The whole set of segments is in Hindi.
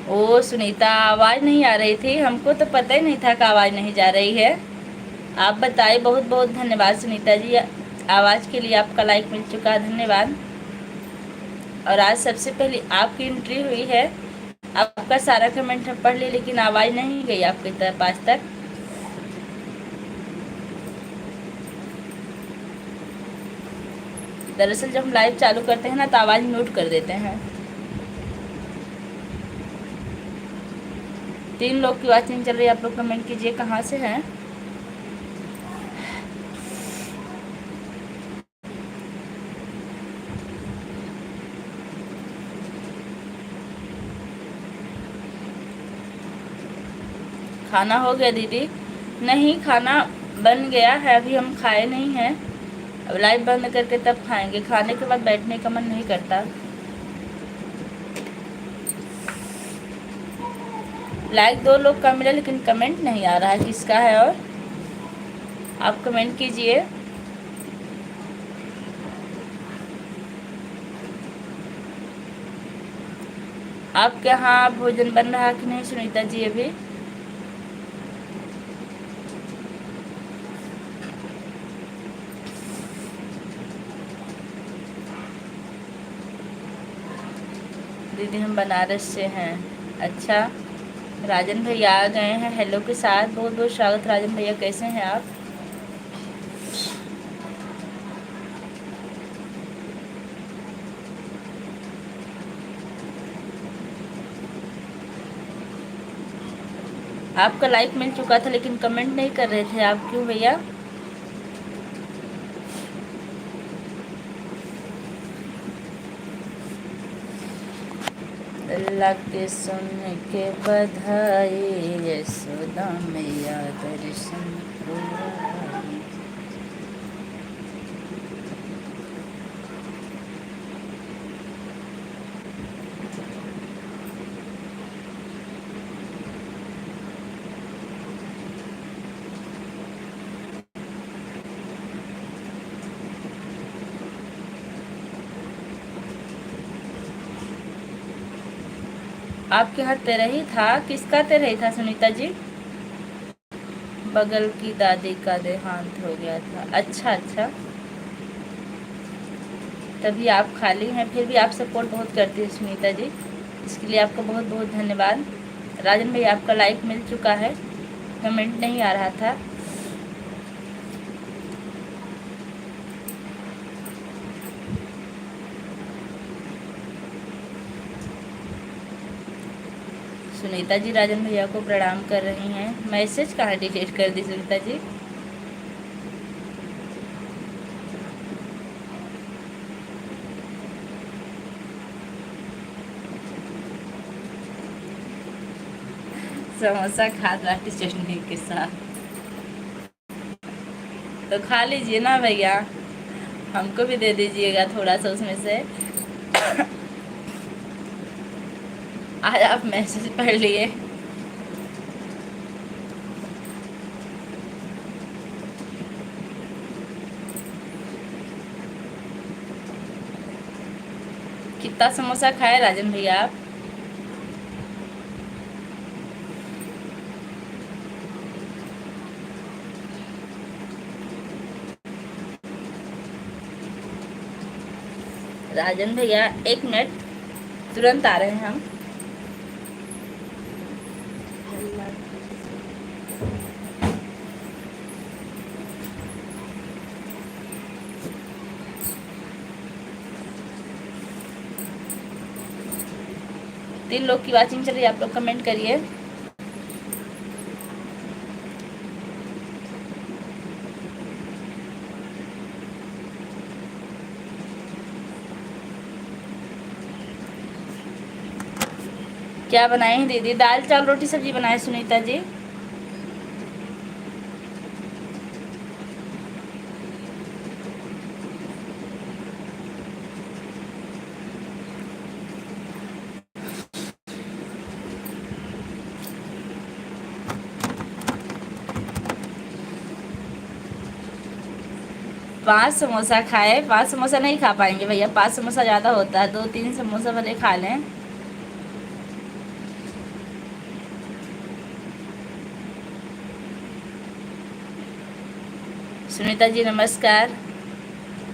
ओ सुनीता, आवाज़ नहीं आ रही थी, हमको तो पता ही नहीं था कि आवाज़ नहीं जा रही है। आप बताइए, बहुत बहुत धन्यवाद सुनीता जी, आवाज़ के लिए आपका लाइक मिल चुका है, धन्यवाद। और आज सबसे पहले आपकी एंट्री हुई है। आपका सारा कमेंट हम पढ़ लिए, लेकिन आवाज़ नहीं गई आपकी तरफ आज तक। दरअसल जब हम लाइव चालू करते हैं ना तो आवाज़ म्यूट कर देते हैं। 3 लोग की वॉचिंग चल रही है, आप लोग कमेंट कीजिए कहाँ से हैं। खाना हो गया दीदी? नहीं, खाना बन गया है, अभी हम खाए नहीं हैं। अब लाइव बंद करके तब खाएंगे, खाने के बाद बैठने का मन नहीं करता। लाइक 2 लोग का मिला, लेकिन कमेंट नहीं आ रहा है किसका है। और आप कमेंट कीजिए। आपके यहाँ भोजन बन रहा कि नहीं सुनीता जी अभी? दीदी हम बनारस से हैं। अच्छा, राजन भैया आ गए हैं हेलो के साथ, बहुत बहुत स्वागत राजन भैया, कैसे हैं आप? आपका लाइक मिल चुका था, लेकिन कमेंट नहीं कर रहे थे आप, क्यों भैया? अल्लाह के सुन के बधाई, यशोदा मैया दर्शन को आई। आपके यहाँ तेरही था? किसका तेरही था सुनीता जी? बगल की दादी का देहांत हो गया था। अच्छा अच्छा, तभी आप खाली हैं, फिर भी आप सपोर्ट बहुत करती हैं सुनीता जी, इसके लिए आपका बहुत बहुत धन्यवाद। राजन भाई आपका लाइक मिल चुका है, कमेंट नहीं आ रहा था। सुनीता जी राजन भैया को प्रणाम कर रही हैं। मैसेज कहाँ डिलीट कर दी सुनीता जी? समोसा खा बाटी चटनी के साथ, तो खा लीजिए ना भैया, हमको भी दे दीजिएगा थोड़ा सा उसमें से। आज आप मैसेज पढ़ लिए। कितना समोसा खाए राजन भैया आप? राजन भैया 1 मिनट, तुरंत आ रहे हैं हम। तीन लोग की वाचिंग चल रही है, आप लोग कमेंट करिए। क्या बनाए हैं दीदी? दाल चावल रोटी सब्जी बनाए सुनीता जी। पाँच समोसा खाए? 5 समोसा नहीं खा पाएंगे भैया, 5 समोसा ज़्यादा होता है, 2-3 समोसा भले खा लें। सुनीता जी नमस्कार।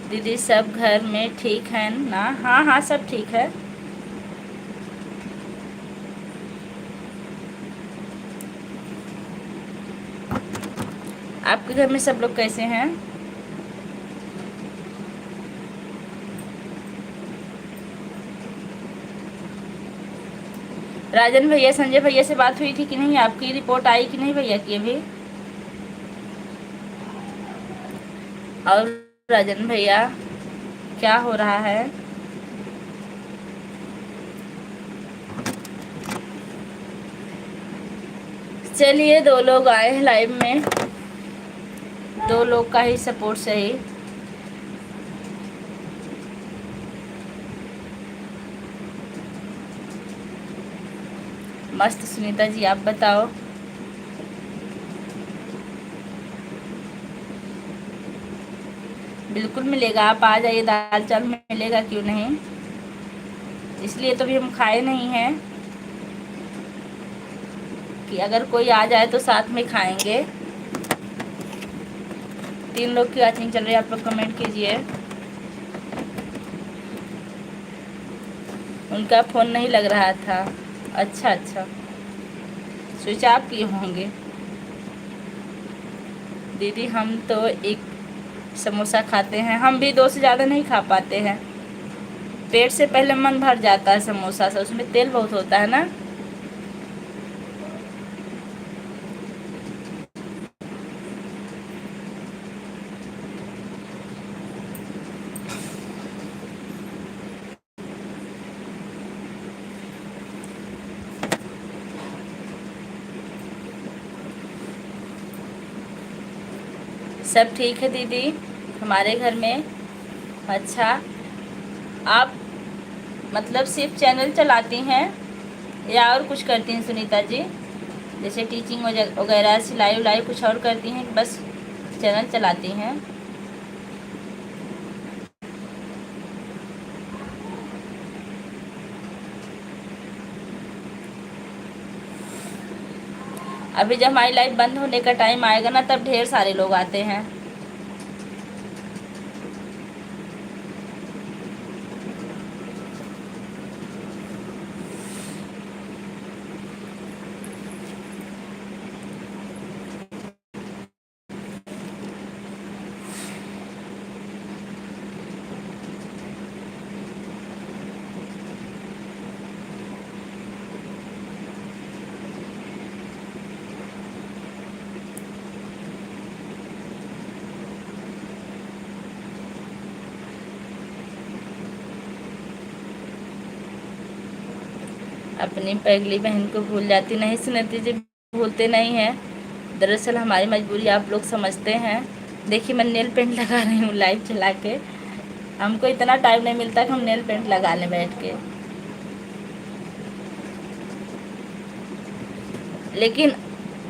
दीदी सब घर में ठीक है ना? हाँ हाँ सब ठीक है। आपके घर में सब लोग कैसे हैं? राजन भैया संजय भैया से बात हुई थी कि नहीं? आपकी रिपोर्ट आई कि नहीं भैया की अभी? और राजन भैया क्या हो रहा है? चलिए 2 लोग आए हैं लाइव में, 2 लोग का ही सपोर्ट सही। मस्त सुनीता जी आप बताओ। बिल्कुल मिलेगा, आप आ जाइए, दाल चावल मिलेगा क्यों नहीं। इसलिए तो भी हम खाए नहीं हैं कि अगर कोई आ जाए तो साथ में खाएंगे। 3 लोग की वॉचिंग चल रही है, आप लोग कमेंट कीजिए। उनका फ़ोन नहीं लग रहा था। अच्छा अच्छा, स्विच ऑफ किए होंगे। दीदी हम तो एक समोसा खाते हैं, हम भी 2 से ज़्यादा नहीं खा पाते हैं। पेट से पहले मन भर जाता है समोसा से, उसमें तेल बहुत होता है ना। सब ठीक है दीदी हमारे घर में। अच्छा, आप मतलब सिर्फ चैनल चलाती हैं या और कुछ करती हैं सुनीता जी? जैसे टीचिंग वगैरह, सिलाई उलाई कुछ और करती हैं कि बस चैनल चलाती हैं? अभी जब हमारी लाइफ बंद होने का टाइम आएगा ना, तब ढेर सारे लोग आते हैं। अपनी पगली बहन को भूल जाती नहीं सुनीता जी, भूलते नहीं हैं। दरअसल हमारी मजबूरी आप लोग समझते हैं। देखिए मैं नेल पेंट लगा रही हूँ लाइव चला के। हमको इतना टाइम नहीं मिलता कि हम नेल पेंट लगा लें बैठ के। लेकिन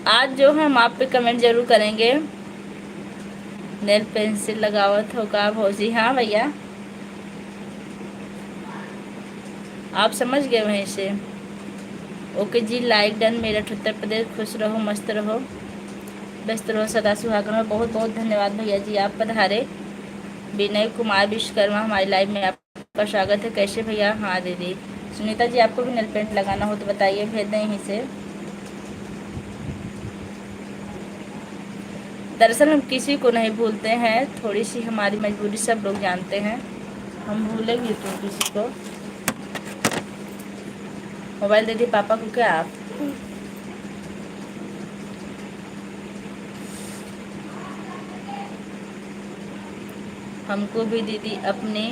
आज जो हम आप पे कमेंट जरूर करेंगे। नेल पेंसिल लगावत होगा भौजी? हाँ भैया आप समझ गए वहीं से। ओके जी, लाइक डन। मेरठ उत्तर प्रदेश। खुश रहो, मस्त रहो, व्यस्त रहो, सदा सुहागन रहो। बहुत बहुत धन्यवाद भैया जी, आप पधारे। विनय कुमार विश्वकर्मा हमारी लाइव में आपका स्वागत है। कैसे भैया? हाँ दीदी। सुनीता जी आपको भी नेल पेंट लगाना हो तो बताइए, भेज दें यहीं से। दरअसल हम किसी को नहीं भूलते हैं, थोड़ी सी हमारी मजबूरी सब लोग जानते हैं। हम भूलेंगे तो किसी को? मोबाइल दे दी पापा को क्या आप? हमको भी दीदी अपने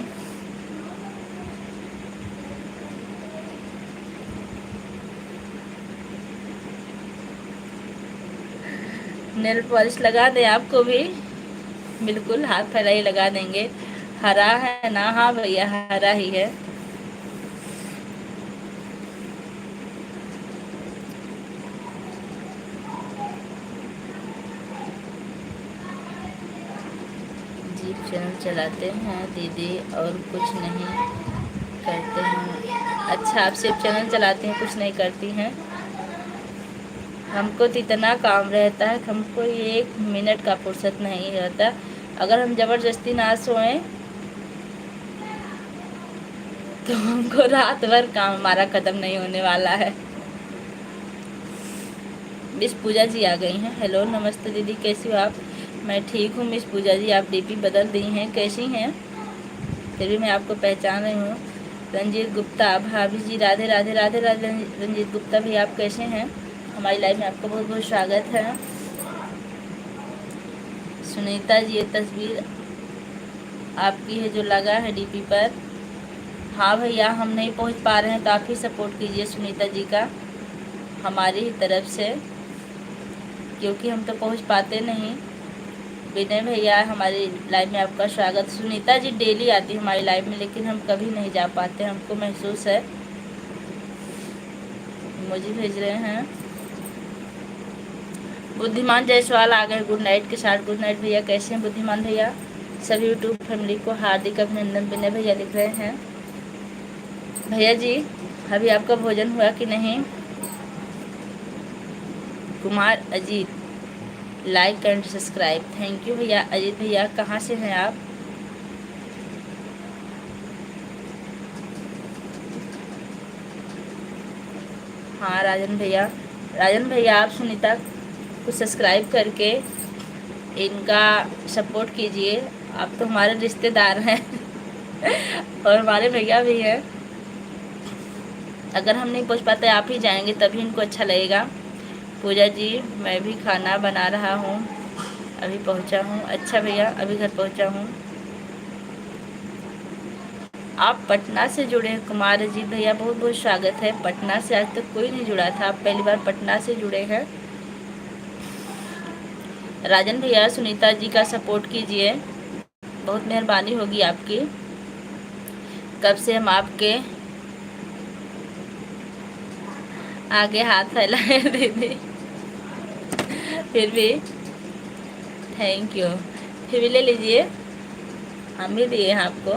नेल पॉलिश लगा दें आपको भी? बिल्कुल, हाथ फैलाई लगा देंगे। हरा है ना? हाँ भैया हरा ही है। जी चैनल चलाते हैं दीदी और कुछ नहीं करते हैं। अच्छा, आप सिर्फ चैनल चलाती हैं, कुछ नहीं करती हैं? हमको तो इतना काम रहता है कि हमको 1 मिनट का फुर्सत नहीं रहता। अगर हम ज़बरदस्ती ना सोएं तो हमको रात भर काम हमारा ख़त्म नहीं होने वाला है। मिस पूजा जी आ गई हैं। हेलो नमस्ते दीदी, कैसी हो आप? मैं ठीक हूँ मिस पूजा जी, आप डीपी बदल दी हैं, कैसी हैं? फिर भी मैं आपको पहचान रही हूँ। रंजीत गुप्ता, भाभी जी राधे राधे राधे राधे। रंजीत गुप्ता भी आप कैसे हैं? हमारी लाइफ में आपका बहुत बहुत स्वागत है। सुनीता जी, ये तस्वीर आपकी है जो लगा है डीपी पर। हाँ भैया, हम नहीं पहुँच पा रहे हैं तो आप ही सपोर्ट कीजिए सुनीता जी का हमारी ही तरफ से, क्योंकि हम तो पहुँच पाते नहीं। विनय भैया, हमारी लाइव में आपका स्वागत। सुनीता जी डेली आती है हमारी लाइव में, लेकिन हम कभी नहीं जा पाते, हमको महसूस है। मुझे भेज रहे हैं। बुद्धिमान जायसवाल आ गए गुड नाइट के साथ। गुड नाइट भैया, कैसे हैं बुद्धिमान भैया? सभी यूट्यूब फैमिली को हार्दिक अभिनंदन। विनय भैया लिख रहे हैं। भैया जी, अभी आपका भोजन हुआ कि नहीं? Kumar Ajit, like and subscribe, thank you भैया। अजीत भैया कहाँ से हैं आप? हाँ राजन भैया, राजन भैया आप सुनीता को सब्सक्राइब करके इनका सपोर्ट कीजिए। आप तो हमारे रिश्तेदार हैं और हमारे भैया भी हैं। अगर हम नहीं पहुंच पाते आप ही जाएंगे तभी इनको अच्छा लगेगा। पूजा जी, मैं भी खाना बना रहा हूँ, अभी पहुँचा हूँ। अच्छा भैया, अभी घर पहुँचा हूँ। आप पटना से जुड़े हैं कुमार अजीत भैया, बहुत बहुत स्वागत है। पटना से आज तक कोई नहीं जुड़ा था, आप पहली बार पटना से जुड़े हैं। राजन भैया, सुनीता जी का सपोर्ट कीजिए, बहुत मेहरबानी होगी आपकी। कब से हम आपके आगे हाथ फैलाए दीदी, फिर भी थैंक यू। फिर भी ले लीजिए, हम भी दिए हैं आपको।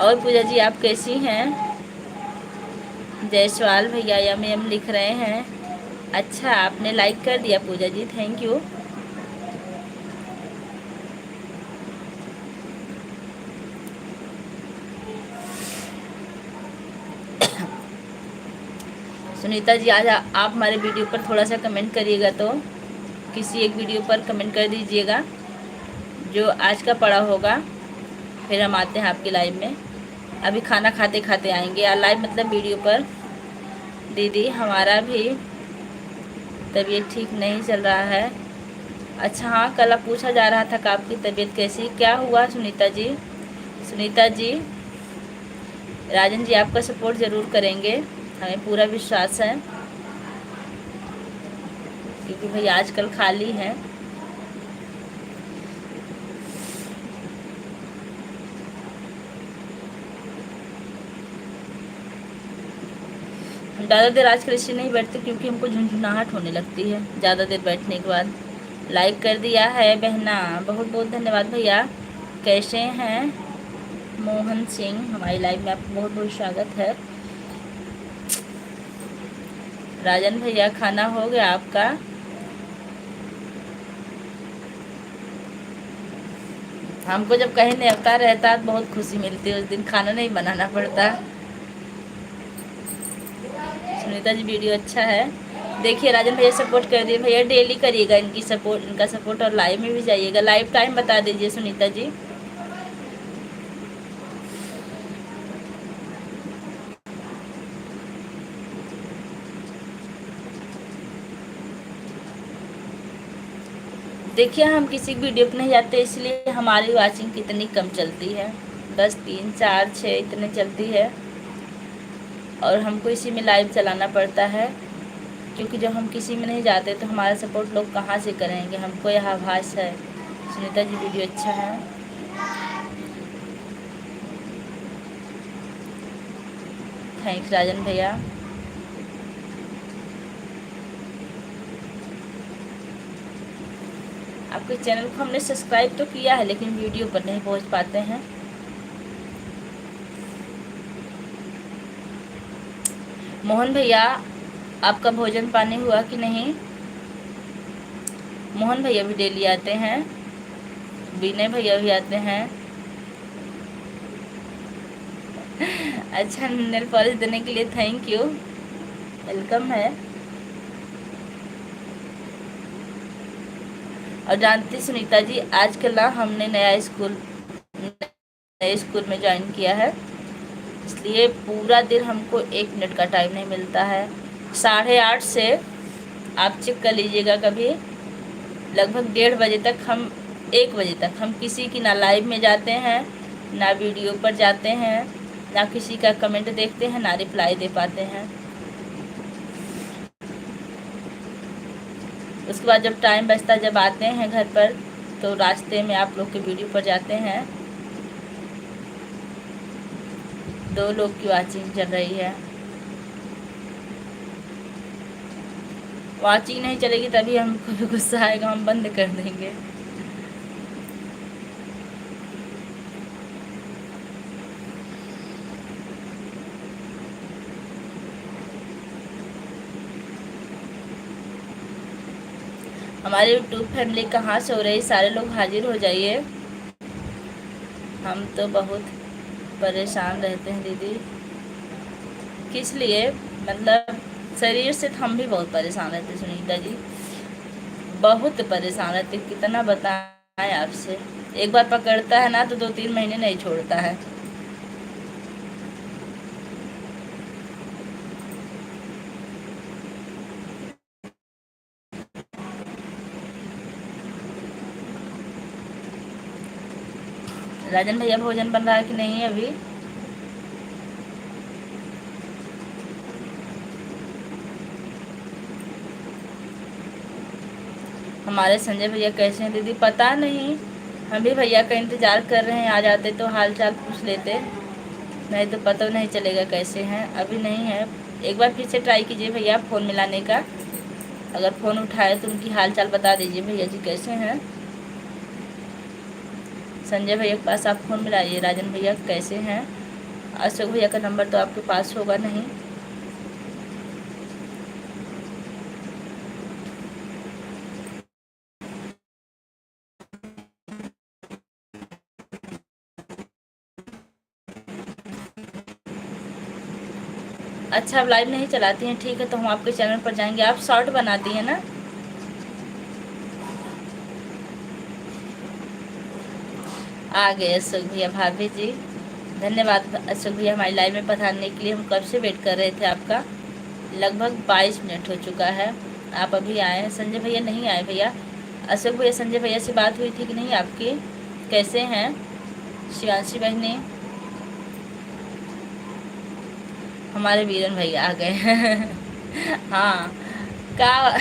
और पूजा जी आप कैसी हैं? जायसवाल भैया यम लिख रहे हैं। अच्छा, आपने लाइक कर दिया पूजा जी, थैंक यू। सुनीता जी, आज आप हमारे वीडियो पर थोड़ा सा कमेंट करिएगा, तो किसी एक वीडियो पर कमेंट कर दीजिएगा जो आज का पड़ा होगा, फिर हम आते हैं आपकी लाइव में। अभी खाना खाते खाते आएंगे लाइव, मतलब वीडियो पर। दीदी हमारा भी तबीयत ठीक नहीं चल रहा है। अच्छा हाँ, कल आप पूछा जा रहा था कि आपकी तबीयत कैसी, क्या हुआ सुनीता जी? सुनीता जी, राजन जी आपका सपोर्ट ज़रूर करेंगे, हमें पूरा विश्वास है, क्योंकि भाई आजकल खाली हैं। हम ज़्यादा देर आजकल इसलिए नहीं बैठते क्योंकि हमको झुंझुनाहट होने लगती है ज़्यादा देर बैठने के बाद। लाइक कर दिया है बहना, बहुत बहुत धन्यवाद भैया। कैसे हैं मोहन सिंह, हमारी लाइव में आपका बहुत बहुत स्वागत है। राजन भैया, खाना हो गया आपका? हमको जब कहीं न्योता रहता है तो बहुत खुशी मिलती है, उस दिन खाना नहीं बनाना पड़ता। सुनीता जी वीडियो अच्छा है, देखिए राजन भैया सपोर्ट कर दिए भैया, डेली करिएगा इनकी सपोर्ट, इनका सपोर्ट, और लाइव में भी जाइएगा। लाइव टाइम बता दीजिए सुनीता जी। देखिए हम किसी वीडियो पे नहीं जाते, इसलिए हमारी वाचिंग कितनी कम चलती है, बस 3 4 6 इतने चलती है, और हमको इसी में लाइव चलाना पड़ता है, क्योंकि जब हम किसी में नहीं जाते तो हमारा सपोर्ट लोग कहाँ से करेंगे, हमको यह आभास है। सुनीता जी वीडियो अच्छा है, थैंक्स राजन भैया। आपके चैनल को हमने सब्सक्राइब तो किया है, लेकिन वीडियो पर नहीं पहुंच पाते हैं। मोहन भैया, आपका भोजन पानी हुआ कि नहीं? मोहन भैया भी डेली आते हैं, विनय भैया भी आते हैं। अच्छा, नेल पॉलिश देने के लिए थैंक यू, वेलकम है। और जानती सुनीता जी, आजकल ना हमने नए स्कूल में ज्वाइन किया है, इसलिए पूरा दिन हमको 1 मिनट का टाइम नहीं मिलता है। 8:30 से आप चेक कर लीजिएगा, कभी लगभग 1:30 तक हम 1 बजे तक हम किसी की ना लाइव में जाते हैं, ना वीडियो पर जाते हैं, ना किसी का कमेंट देखते हैं, ना रिप्लाई दे पाते हैं। उसके बाद जब टाइम बचता, जब आते हैं घर पर, तो रास्ते में आप लोग के वीडियो पर जाते हैं। 2 लोग की वॉचिंग चल रही है। वॉचिंग नहीं चलेगी तभी हमको भी गुस्सा आएगा, हम बंद कर देंगे। हमारे यूट्यूब फैमिली कहाँ से हो रही, सारे लोग हाजिर हो जाइए। हम तो बहुत परेशान रहते हैं दीदी। किस लिए? मतलब शरीर से तो हम भी बहुत परेशान रहते हैं सुनीता जी, बहुत परेशान रहते, कितना बताएं आपसे। एक बार पकड़ता है ना तो 2-3 महीने नहीं छोड़ता है। राजन भैया, भोजन बन रहा है कि नहीं अभी? हमारे संजय भैया कैसे हैं दीदी? पता नहीं, हम भी भैया का इंतज़ार कर रहे हैं, आ जाते तो हाल चाल पूछ लेते, नहीं तो पता नहीं चलेगा कैसे हैं। अभी नहीं है, एक बार फिर से ट्राई कीजिए भैया फ़ोन मिलाने का, अगर फ़ोन उठाए तो उनकी हाल चाल बता दीजिए, भैया जी कैसे हैं। संजय भैया के पास आप फ़ोन मिलाइए, राजन भैया कैसे हैं। अशोक भैया का नंबर तो आपके पास होगा नहीं। अच्छा, आप लाइव नहीं चलाती हैं, ठीक है, तो हम आपके चैनल पर जाएंगे। आप शॉर्ट बनाती हैं ना? आ गए अशोक भैया। भाभी जी धन्यवाद अशोक भैया हमारी लाइव में पधारने के लिए, हम कब से वेट कर रहे थे आपका, लगभग 22 मिनट हो चुका है, आप अभी आए हैं। संजय भैया नहीं आए भैया। अशोक भैया, संजय भैया से बात हुई थी कि नहीं आपकी? कैसे हैं शिवांशी बहनी? हमारे वीरन भैया आ गए हैं। हाँ, का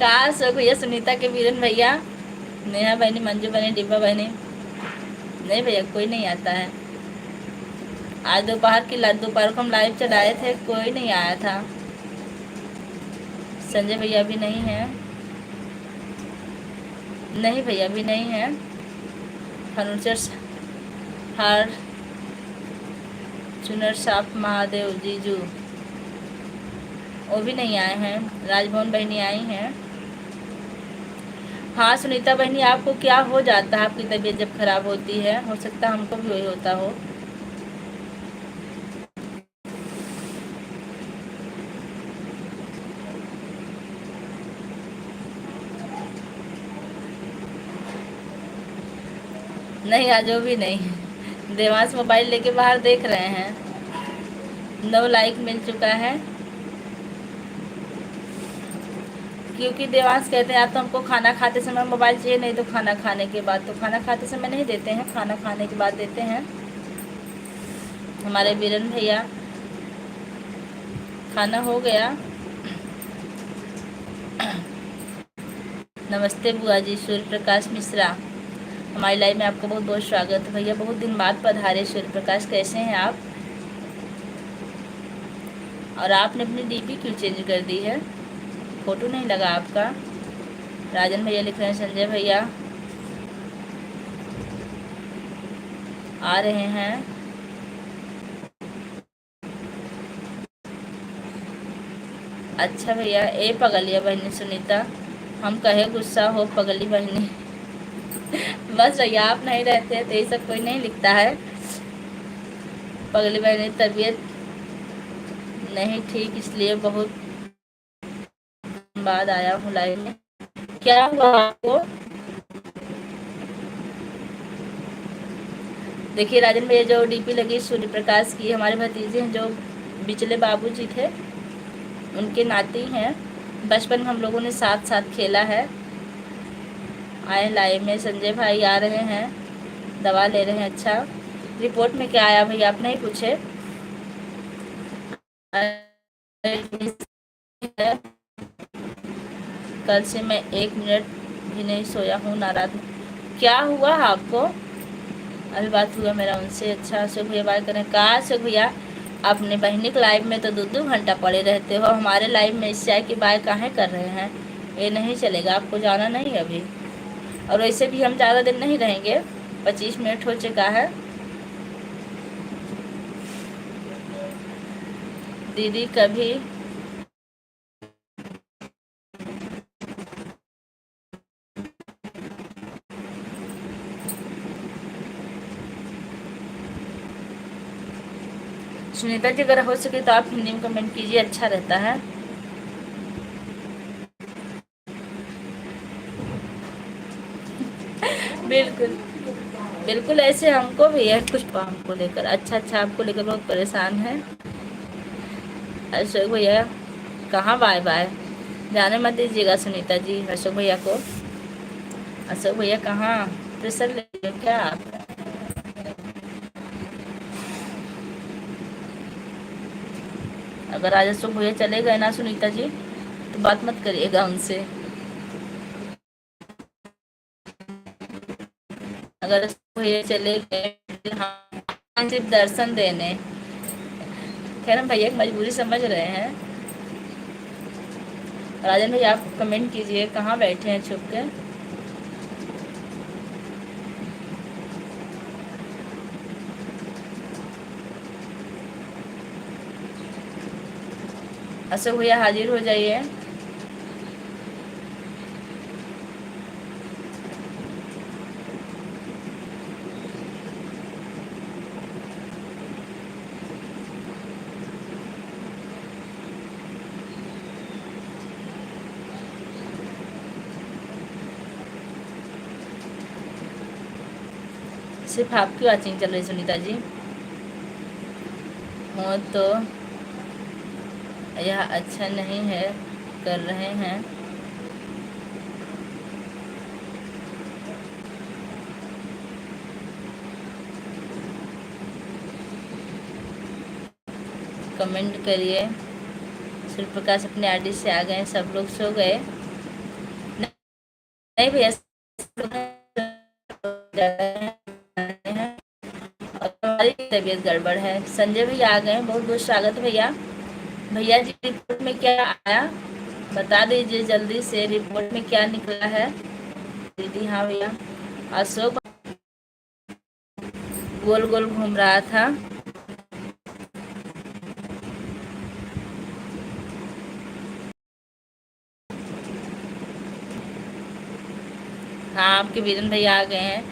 का अशोक भैया, सुनीता के वीरन भैया, नेहा बहनी, मंजू बहनी, डिब्बा बहनी। नहीं भैया, कोई नहीं आता है। आज दोपहर को हम लाइव चलाए थे, कोई नहीं आया था। संजय भैया भी नहीं है। नहीं भैया भी नहीं है। फर्नीचर हार चुनर साफ महादेव जीजू, वो भी नहीं आए हैं। राजभवन बहनी आई हैं। हाँ सुनीता बहनी, आपको क्या हो जाता है? आपकी तबीयत जब खराब होती है, हो सकता है हमको भी वही होता हो। नहीं, आज वो भी नहीं। देवांश मोबाइल लेके बाहर देख रहे हैं। 9 लाइक मिल चुका है, क्योंकि देवांश कहते हैं आप तो हमको खाना खाते समय मोबाइल चाहिए, नहीं तो खाना खाने के बाद। तो खाना खाते समय नहीं देते हैं, खाना खाने के बाद देते हैं। हमारे बीरन भैया, खाना हो गया? नमस्ते बुआ जी। सूर्य प्रकाश मिश्रा, हमारी लाइव में आपका बहुत बहुत स्वागत है भैया, बहुत दिन बाद पधारे। सूर्य प्रकाश कैसे हैं आप? और आपने अपनी डीपी क्यों चेंज कर दी है? फोटो नहीं लगा आपका। राजन भैया लिख रहे हैं, संजय भैया आ रहे हैं। अच्छा भैया, ए पगलिया बहनी सुनीता, हम कहे गुस्सा हो पगली बहनी। बस भैया आप नहीं रहते तो ये सब कोई नहीं लिखता है। पगली बहनी तबीयत नहीं ठीक इसलिए बहुत बाद आया हूँ लाइव में। क्या हुआ आपको? देखिए राजन भैया जो डीपी लगी सूर्य प्रकाश की, हमारे भतीजे हैं जो बिचले बाबूजी थे, उनके नाती हैं। बचपन में हम लोगों ने साथ साथ खेला है। आए लाइव में। संजय भाई आ रहे हैं, दवा ले रहे हैं। अच्छा, रिपोर्ट में क्या आया भैया आप नहीं पूछे? कल से मैं 1 मिनट भी नहीं सोया हूँ, नाराज हूँ। क्या हुआ आपको? अभी बात हुआ मेरा उनसे। अच्छा अशोक भैया बात करें। कहा अशोक भैया अपने बहनी के लाइव में तो 2-2 घंटा पड़े रहते हो, हमारे लाइव में इससे कि बाय काहे कर रहे हैं? ये नहीं चलेगा, आपको जाना नहीं है अभी। और वैसे भी हम ज़्यादा दिन नहीं रहेंगे, 25 मिनट हो चुका है। दीदी कभी सुनीता जी अगर हो सके तो आप हिंदी में कमेंट कीजिए, अच्छा रहता है। बिल्कुल बिल्कुल, ऐसे हमको भी है कुछ हमको लेकर। अच्छा आपको लेकर बहुत परेशान है। अशोक भैया कहाँ बाय बाय? जाने मत दीजिएगा सुनीता जी अशोक भैया को। अशोक भैया कहाँ प्रेशर ले रहे हो क्या आप? अगर आज अशोक भैया चले गए ना सुनीता जी तो बात मत करिएगा उनसे। अगर अशोक भैया चले गए तो हाँ सिर्फ दर्शन देने। खैर हम भैया की मजबूरी समझ रहे हैं। राजन भैया आप कमेंट कीजिए, कहाँ बैठे हैं छुप के? अशोक भैया हाजिर हो जाइए। सिर्फ आपकी वाचिंग चल रही सुनीता जी हो तो यह अच्छा नहीं है कर रहे हैं। कमेंट करिए। सूर्य प्रकाश अपने आरडी से आ गए, सब लोग सो गए? नहीं भैया हमारी तबीयत गड़बड़ है। संजय भैया आ गए, बहुत बहुत स्वागत भैया। भैया जी रिपोर्ट में क्या आया बता दीजिए जल्दी से, रिपोर्ट में क्या निकला है? दीदी हाँ भैया। अशोक गोल गोल घूम रहा था। हाँ आपके वीरन भैया आ गए हैं।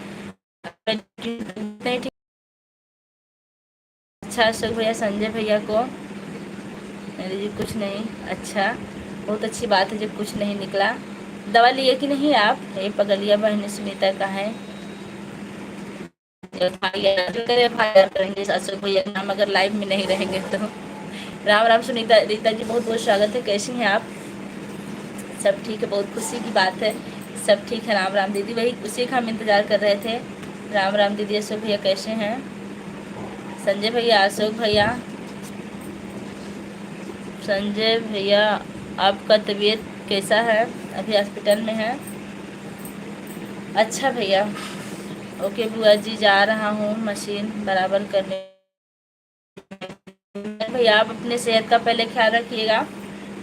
अच्छा अशोक भैया संजय भैया को मेरी जी कुछ नहीं। अच्छा बहुत अच्छी बात है जब कुछ नहीं निकला। दवा लिए कि नहीं आप? ये पगलिया बहनी सुनीता का है। FIR करेंगे अशोक भैया के नाम अगर लाइव में नहीं रहेंगे तो। राम राम सुनीता रीता जी बहुत बहुत स्वागत है। कैसी हैं आप? सब ठीक है, बहुत खुशी की बात है। सब ठीक है। राम राम दीदी, वही उसी का हम इंतज़ार कर रहे थे। राम राम दीदी। अशोक भैया कैसे हैं? संजय भैया अशोक भैया संजय भैया आपका तबीयत कैसा है? अभी हॉस्पिटल में है? अच्छा भैया ओके बुआ जी जा रहा हूँ मशीन बराबर करने। भैया आप अपने सेहत का पहले ख्याल रखिएगा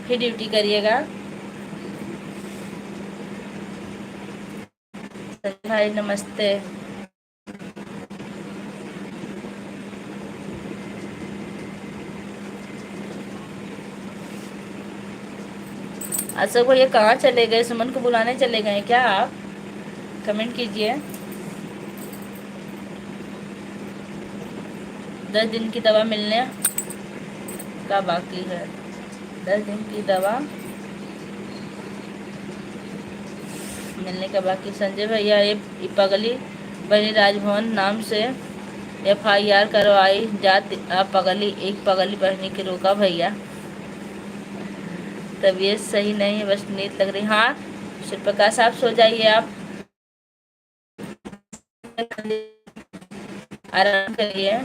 फिर ड्यूटी करिएगा। संजय भाई नमस्ते। अशोक भैया कहाँ चले गए? सुमन को बुलाने चले गए क्या आप? कमेंट कीजिए। 10 दिन की दवा मिलने का बाकी है। 10 दिन की दवा मिलने का बाकी। संजय भैया ये पगली बनी राजभवन नाम से FIR करवाई जात। पगली एक पगली बहनी के रोका भैया। तबीयत सही नहीं है, बस नींद लग रही। हाँ शिवप्रकाश आप सो जाइए, आप आराम करिए।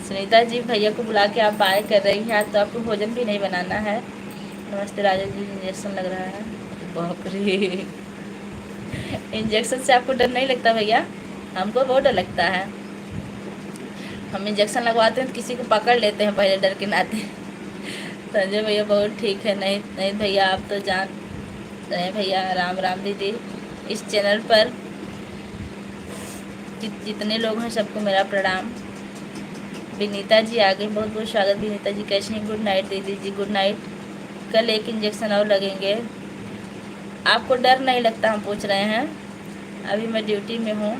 सुनीता जी भैया को बुला के आप बाय कर रही हैं, तो आपको भोजन भी नहीं बनाना है। नमस्ते राजा जी, इंजेक्शन लग रहा है। बाप रे, इंजेक्शन से आपको डर नहीं लगता भैया? हमको बहुत डर लगता है। हम इंजेक्शन लगवाते हैं तो किसी को पकड़ लेते हैं पहले डर के नाते। संजय भैया बहुत ठीक है। नहीं नहीं भैया, आप तो जान रहे भैया। राम राम दीदी। इस चैनल पर जितने लोग हैं सबको मेरा प्रणाम। विनीता जी आ गई, बहुत बहुत स्वागत विनीता जी। कैसे हैं? गुड नाइट दीदी जी, गुड नाइट। कल एक इंजेक्शन और लगेंगे। आपको डर नहीं लगता हम पूछ रहे हैं? अभी मैं ड्यूटी में हूँ।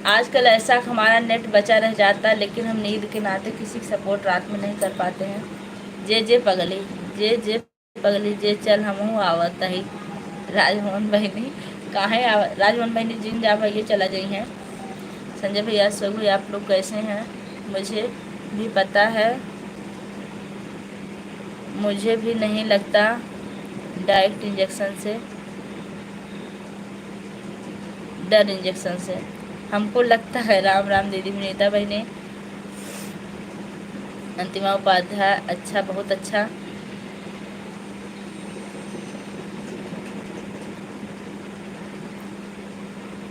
आजकल ऐसा हमारा नेट बचा रह जाता, लेकिन हम नींद के नाते किसी की सपोर्ट रात में नहीं कर पाते हैं। जे पगली, जे पगली, जे चल हम आवत ही। राजमोहन बहनी काहे राजमोहन बहनी जिन जा भैया चला गई हैं। संजय भैया सब भैया आप लोग कैसे हैं? मुझे भी पता है, मुझे भी नहीं लगता डायरेक्ट इंजेक्शन से डर। इंजेक्शन से हमको लगता है। राम राम दीदी विनीता बहनी। अंतिमा उपाध्याय अच्छा, बहुत अच्छा।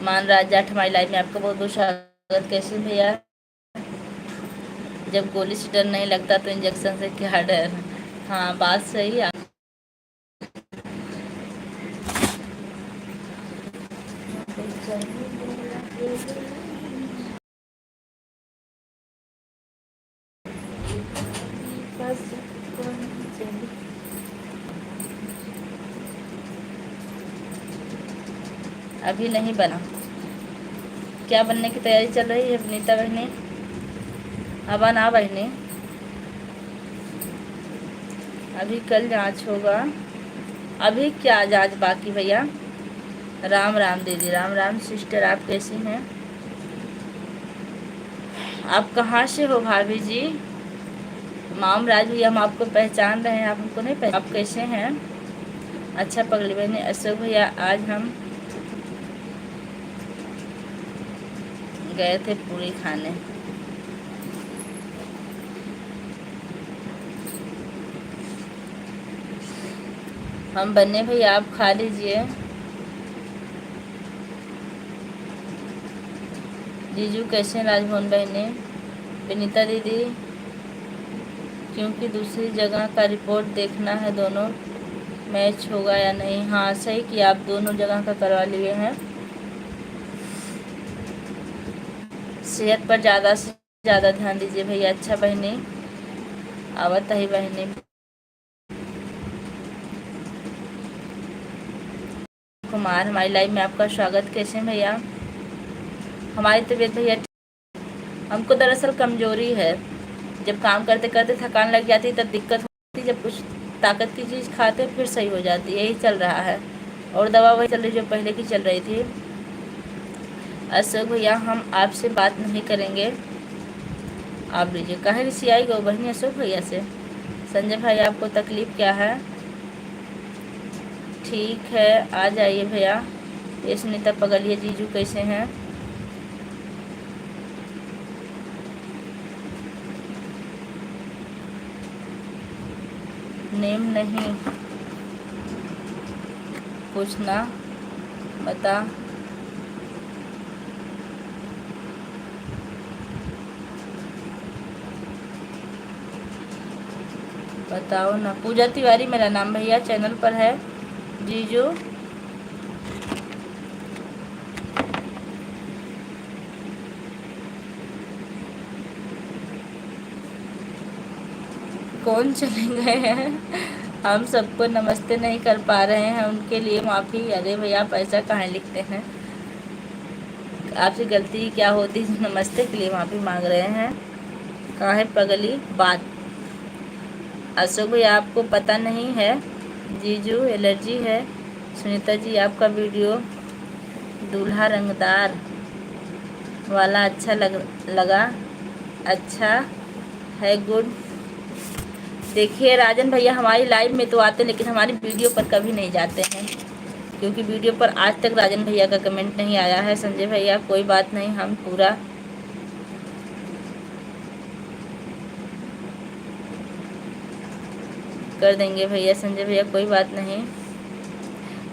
मान राज जाट हमारी लाइफ में आपका बहुत बहुत स्वागत। कैसे भैया? जब गोली से डर नहीं लगता तो इंजेक्शन से क्या डर? हाँ बात सही है। अभी नहीं बना। क्या बनने की तैयारी चल रही है विनीता बहनी? अब ना बहनी, अभी कल जांच होगा। अभी क्या जांच बाकी भैया? राम राम दीदी, राम राम सिस्टर, आप कैसी हैं? आप कहाँ से हो भाभी जी? माम राज भैया हम आपको पहचान रहे हैं, आप हमको नहीं पहचान। आप कैसे हैं? अच्छा पगली बहनी। अशोक भैया आज हम गए थे पूरी खाने। हम बने भैया, आप खा लीजिए। जीजू कैसे हैं? राजभवन बहनी। विनीता दीदी क्योंकि दूसरी जगह का रिपोर्ट देखना है, दोनों मैच होगा या नहीं। हाँ सही कि आप दोनों जगह का करवा लिए हैं। सेहत पर ज़्यादा से ज़्यादा ध्यान दीजिए भैया। अच्छा बहनी, आवत ही बहनी। कुमार हमारी लाइफ में आपका स्वागत। कैसे हैं भैया? हमारी तबीयत भैया, हमको दरअसल कमजोरी है। जब काम करते करते थकान लग जाती तब दिक्कत होती, जब कुछ ताकत की चीज़ खाते फिर सही हो जाती। यही चल रहा है। और दवा वही चल रही जो पहले की चल रही थी। अशोक भैया हम आपसे बात नहीं करेंगे, आप लीजिए। काहे रिसियाई गो बहनी अशोक भैया से? संजय भाई आपको तकलीफ़ क्या है? ठीक है आ जाइए भैया। ये सुनीता पगलिए। जीजू कैसे हैं? नेम नहीं पूछना, बता। बताओ ना। पूजा तिवारी मेरा नाम भैया, चैनल पर है। जीजू कौन चले गए हैं, हम सबको नमस्ते नहीं कर पा रहे हैं, उनके लिए माफ़ी। अरे भैया आप ऐसा कहाँ लिखते हैं, आपसे गलती क्या होती है नमस्ते के लिए माफ़ी मांग रहे हैं। कहाँ है पगली बात। अशोक भैया आपको पता नहीं है, जीजू एलर्जी है। सुनीता जी आपका वीडियो दूल्हा रंगदार वाला अच्छा लगा, अच्छा है, गुड। देखिए राजन भैया हमारी लाइव में तो आते हैं लेकिन हमारी वीडियो पर कभी नहीं जाते हैं, क्योंकि वीडियो पर आज तक राजन भैया का कमेंट नहीं आया है। संजय भैया कोई बात नहीं, हम पूरा कर देंगे भैया। संजय भैया कोई बात नहीं,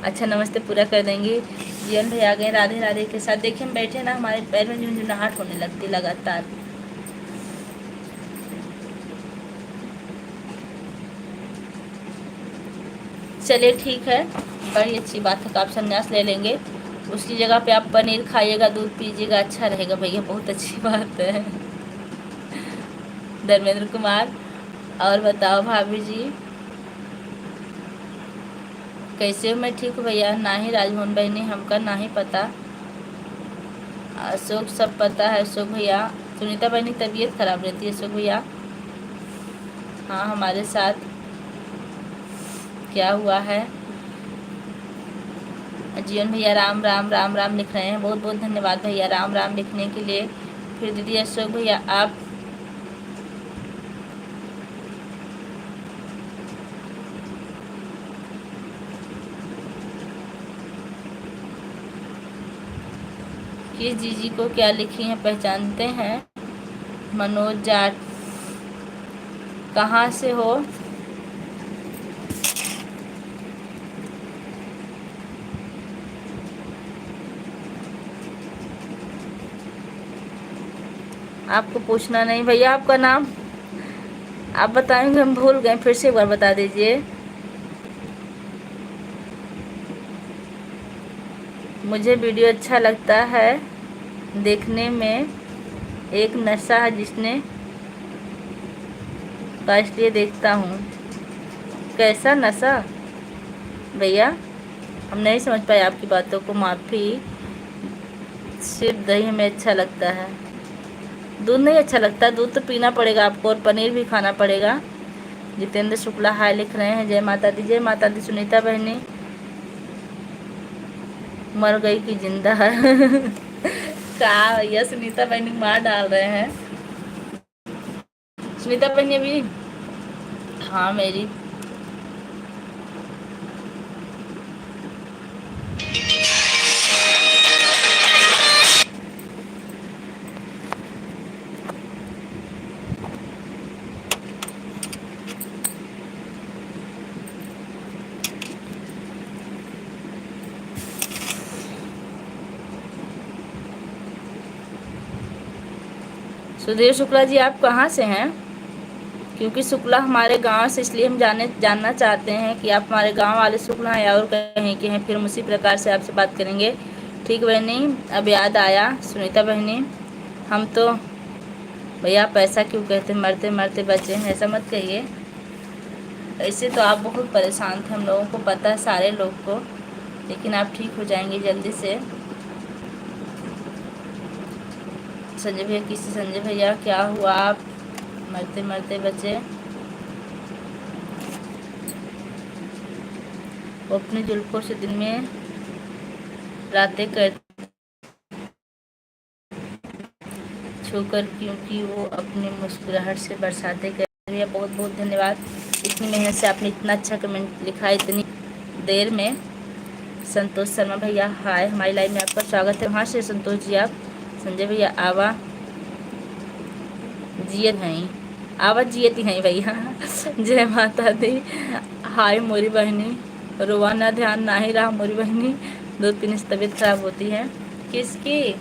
अच्छा नमस्ते पूरा कर देंगे। जीवन भैया आ गए राधे राधे के साथ। देखिए हम बैठे ना, हमारे पैर में झुंझुनाहट होने लगती लगातार। चलिए ठीक है, बड़ी अच्छी बात है कि आप संन्यास ले लेंगे, उसकी जगह पे आप पनीर खाइएगा, दूध पीजिएगा, अच्छा रहेगा भैया, बहुत अच्छी बात है। धर्मेंद्र कुमार और बताओ भाभी जी कैसे हो। मैं ठीक हूँ भैया। ना ही राजमोहन भाई ने हमका ना ही पता, अशोक सब पता है। अशोक भैया सुनीता भाई की तबीयत खराब रहती है अशोक भैया। हाँ हमारे साथ क्या हुआ है। जीवन भैया राम राम राम राम लिख रहे हैं, बहुत बहुत धन्यवाद भैया राम राम लिखने के लिए। फिर दीदी अशोक भैया आप किस जीजी को क्या लिखी हैं पहचानते हैं। मनोज जाट कहाँ से हो। आपको पूछना नहीं भैया, आपका नाम आप बताएंगे, हम भूल गए, फिर से एक बार बता दीजिए। मुझे वीडियो अच्छा लगता है देखने में, एक नशा है जिसने का इसलिए देखता हूँ। कैसा नशा भैया, हम नहीं समझ पाए आपकी बातों को, माफ़ी। सिर्फ दही हमें अच्छा लगता है, दूध नहीं अच्छा लगता। दूध तो पीना पड़ेगा आपको और पनीर भी खाना पड़ेगा। जितेंद्र शुक्ला हाय लिख रहे हैं, जय माता दी जय माता दी। सुनीता बहनी मर गई कि जिंदा है। कहा भैया सुनीता बहनी मार डाल रहे हैं। सुनीता बहनी अभी हाँ मेरी सुधीर शुक्ला जी आप कहाँ से हैं, क्योंकि शुक्ला हमारे गांव से, इसलिए हम जानना चाहते हैं कि आप हमारे गांव वाले शुक्ला हैं और कहीं के हैं, फिर हम उसी प्रकार से आपसे बात करेंगे। ठीक बहनी, अब याद आया सुनीता बहनी, हम तो भैया पैसा क्यों कहते, मरते मरते बचे हैं, ऐसा मत कहिए। ऐसे तो आप बहुत परेशान थे, हम लोगों को पता है, सारे लोग को, लेकिन आप ठीक हो जाएंगे जल्दी से। संजय भैया किसी संजय भैया क्या हुआ, आप मरते मरते बचे। वो अपने जुल्फों से दिन में रातें कर छूकर, क्योंकि वो अपनी मुस्कुराहट से बरसाते कर। भैया बहुत बहुत धन्यवाद, इतनी मेहनत से आपने इतना अच्छा कमेंट लिखा है इतनी देर में। संतोष शर्मा भैया हाय, हमारी लाइव में आपका स्वागत है। वहाँ से संतोष जी आप। संजय भैया आवा जियत हैं, आवा जियत हैं भैया। जय माता दी हाय मोरी बहनी, रोवाना ध्यान ना ही रहा मोरी बहनी, दूध पीने से तबीयत खराब होती है। किसकी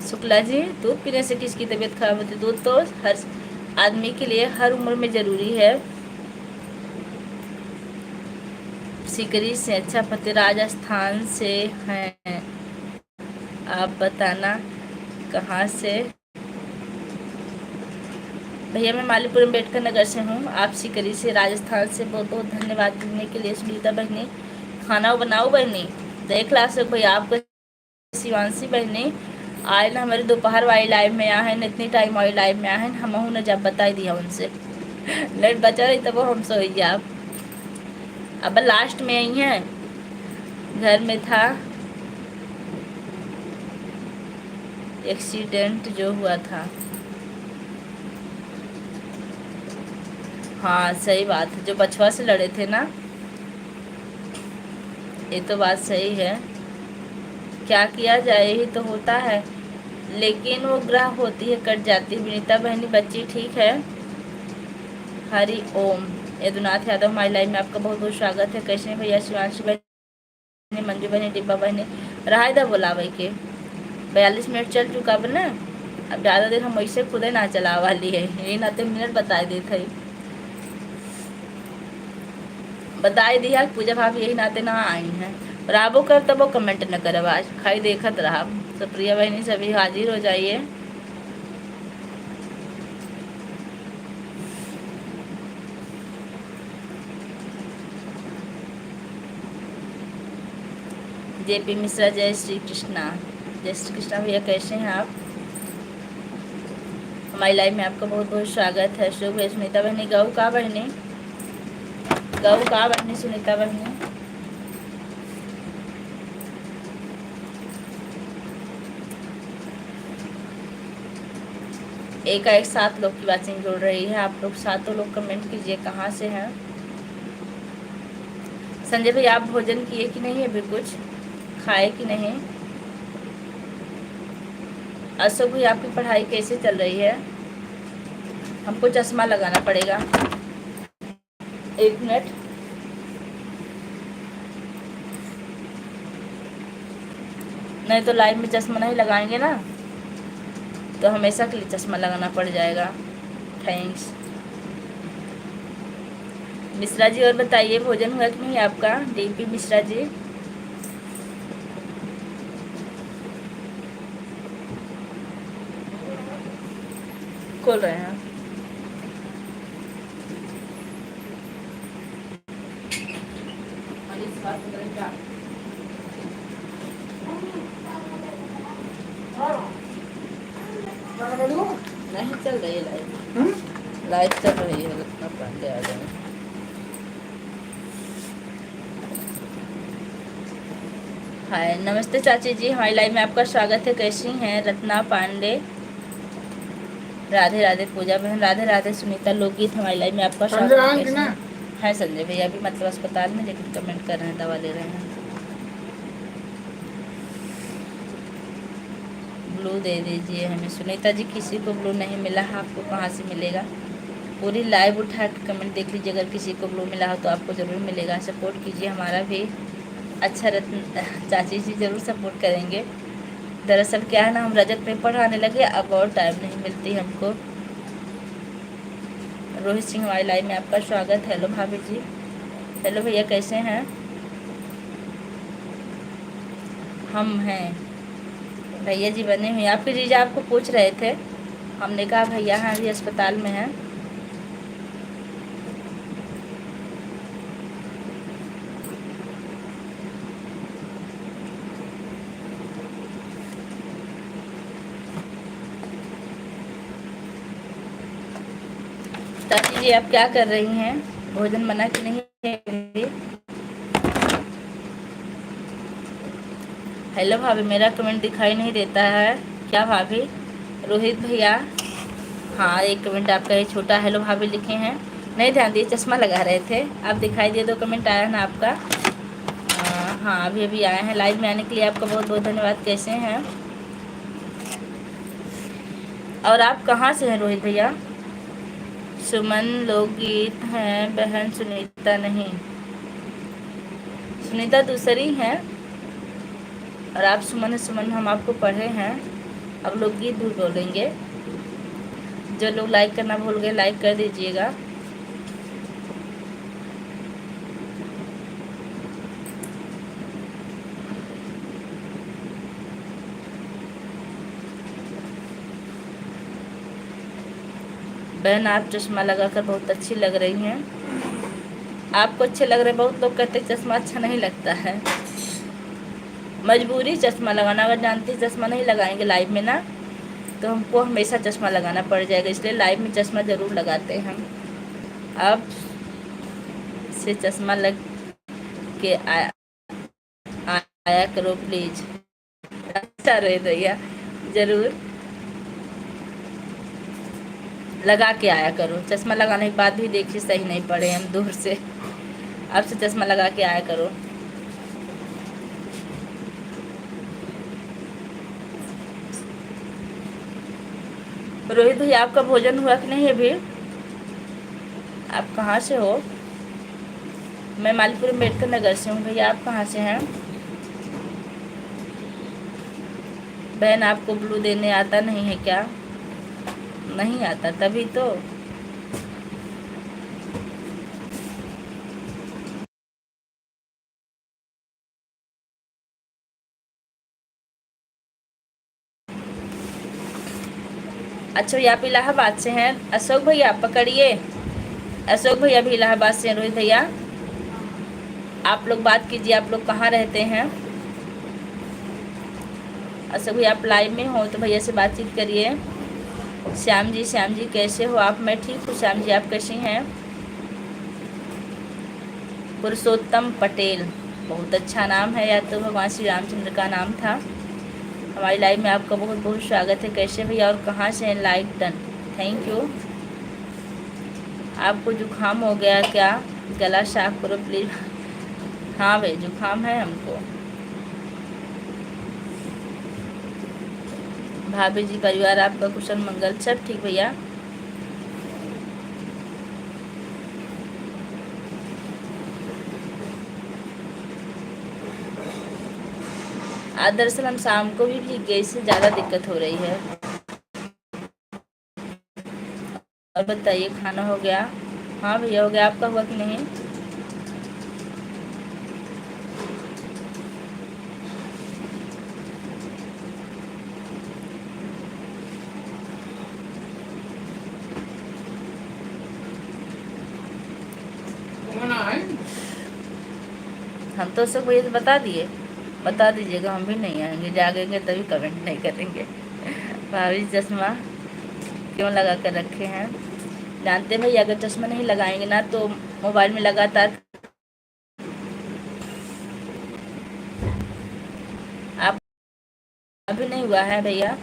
शुक्ला जी, दूध पीने से किसकी तबीयत खराब होती है। दूध तो हर आदमी के लिए हर उम्र में ज़रूरी है। सिकरी से अच्छा पति राजस्थान से हैं, आप बताना कहाँ से। भैया मैं मालीपुरम अम्बेडकर नगर से हूँ, आप सिकरी से राजस्थान से। बहुत बहुत धन्यवाद जुड़ने के लिए सुनीता बहनी। खाना बनाओ बहनी, देख ला सक भैया आपको। शिवांशी बहनी आए न हमारे दोपहर वाली लाइव में आए न, इतनी टाइम वाली लाइव में आए हम न, जब बताई दिया उनसे लेट बचा रही तब हम सोई जा। अब लास्ट में आई हैं, घर में था एक्सीडेंट जो हुआ था। हाँ सही बात है, जो बछवा से लड़े थे ना, ये तो बात सही है। क्या किया जाए, यही तो होता है, लेकिन वो ग्रह होती है, कट जाती है। विनीता बहनी बच्ची ठीक है। हरि ओम। यदुनाथ यादव हमारी लाइव में आपका बहुत बहुत स्वागत है। कैसे हैं भैया? शिवांशी बहनी, मंजू बहनी, डिब्बा बहनी, रायदा बोला भाई के 42 मिनट चल चुका अब ना। अब ज़्यादा देर हम वैसे खुदे ना चला वाली है, यही नाते मिनट बताए देते बताई दिया। पूजा भाभी यही नाते ना आई हैं, राबो कर तब वो कमेंट न कर। आज खाई देखत रहा। सुप्रिया बहनी सभी हाजिर हो जाइए। जेपी मिश्रा, जय श्री कृष्णा। जय श्री कृष्णा भैया, कैसे हैं आप? हमारी लाइव में आपका बहुत बहुत स्वागत है। शुभ है। सुनीता बहनी गऊ का बहनी, गऊ का बहनी सुनीता बहनी। एक 7 लोग की वाचिंग जुड़ रही है। आप लोग 7 लोग कमेंट कीजिए कहाँ से हैं। संजय भैया आप भोजन किए कि नहीं, अभी कुछ खाए कि नहीं? अशोक भैया आपकी पढ़ाई कैसे चल रही है? हमको चश्मा लगाना पड़ेगा, 1 मिनट। नहीं तो लाइव में चश्मा नहीं लगाएंगे ना, तो हमेशा के लिए चश्मा लगाना पड़ जाएगा। थैंक्स। मिश्रा जी और बताइए, भोजन हुआ कि नहीं आपका? डीपी मिश्रा जी, खोल रहे हैं। नहीं चल रही है लाइव, लाइव चल रही है। रत्ना पांडे आ जाए। हाय नमस्ते चाची जी, हमारी लाइव में आपका स्वागत है। कैसी हैं रत्ना पांडे? राधे राधे पूजा बहन, राधे राधे सुनीता। लोकगीत हमारी लाइव में आपका स्वागत है। संजय भैया भी मतलब अस्पताल में, लेकिन कमेंट कर रहे हैं, दवा ले रहे हैं। ब्लू दे दीजिए हमें। सुनीता जी किसी को ब्लू नहीं मिला, आपको कहाँ से मिलेगा? पूरी लाइव उठा के कमेंट देख लीजिए, अगर किसी को ब्लू मिला हो तो आपको ज़रूर मिलेगा। सपोर्ट कीजिए हमारा भी। अच्छा रत्न चाची जी ज़रूर सपोर्ट करेंगे। दरअसल क्या है ना, हम रजत में पढ़ाने लगे, अब और टाइम नहीं मिलती हमको। रोहित सिंह हमारी लाइव में आपका स्वागत। हेलो भाभी जी। हेलो भैया, कैसे हैं? हम हैं भैया जी बने हुए। आपके जीजा आपको पूछ रहे थे, हमने कहा भैया हैं अभी अस्पताल में हैं। चाची जी आप क्या कर रही हैं? भोजन बना कि नहीं है? हेलो भाभी, मेरा कमेंट दिखाई नहीं देता है क्या भाभी? रोहित भैया, हाँ एक कमेंट आपका ये छोटा हेलो भाभी लिखे हैं, नहीं ध्यान दिए, चश्मा लगा रहे थे। आप दिखाई दिए तो कमेंट आया ना आपका। हाँ अभी अभी आए हैं। लाइव में आने के लिए आपका बहुत बहुत धन्यवाद। कैसे हैं? और आप कहाँ से हैं रोहित भैया? सुमन लोकगीत हैं बहन, सुनीता नहीं। सुनीता दूसरी हैं और आप सुमन। सुमन हम आपको पढ़े हैं, अब लोकगीत भी बोलेंगे। जो लोग लाइक करना भूल गए लाइक कर दीजिएगा। बहन आप चश्मा लगाकर बहुत अच्छी लग रही हैं। आपको अच्छे लग रहे हैं। बहुत लोग कहते चश्मा अच्छा नहीं लगता है। मजबूरी चश्मा लगाना, अगर जानती चश्मा नहीं लगाएंगे लाइव में ना तो हमको हमेशा चश्मा लगाना पड़ जाएगा, इसलिए लाइव में चश्मा ज़रूर लगाते हैं हम। अब से चश्मा लग के आया करो प्लीज। अच्छा रहे भैया, ज़रूर लगा के आया करो। चश्मा लगाने के बाद भी देखिए सही नहीं पड़े हम दूर से, अब से चश्मा लगा के आया करो। रोहित भैया आपका भोजन हुआ कि नहीं अभी? आप कहाँ से हो? मैं मालीपुर अम्बेडकर नगर से हूँ भैया। आप कहाँ से हैं? बहन आपको ब्लू देने आता नहीं है क्या? नहीं आता तभी तो। अच्छा भैया आप इलाहाबाद से हैं। अशोक भैया पकड़िए, अशोक भैया भी इलाहाबाद से हैं। रोहित भैया आप लोग बात कीजिए, आप लोग कहाँ रहते हैं? अशोक भैया आप लाइव में हो तो भैया से बातचीत करिए। श्याम जी कैसे हो आप? मैं ठीक हूँ श्याम जी, आप कैसी हैं? पुरुषोत्तम पटेल, बहुत अच्छा नाम है, या तो भगवान श्री रामचंद्र का नाम था। हमारी लाइव में आपका बहुत बहुत स्वागत है। कैसे भैया और कहाँ से हैं? Like done, thank you. आपको जुकाम हो गया क्या? गला साफ करो प्लीज़। हाँ भाई जुकाम है हमको। भाभी जी परिवार आपका कुशल मंगल? सब ठीक भैया। दरअसल हम शाम को भी भीग गए, इससे ज़्यादा दिक्कत हो रही है। और बताइए खाना हो गया? हाँ भैया हो गया, आपका हुआ कि नहीं? हम तो सब भैया बता दीजिएगा, हम भी नहीं आएंगे, जागेंगे तभी कमेंट नहीं करेंगे। भाभी चश्मा क्यों लगा कर रखे हैं? जानते भैया अगर चश्मा नहीं लगाएंगे ना तो मोबाइल में लगातार आप अभी नहीं हुआ है भैया।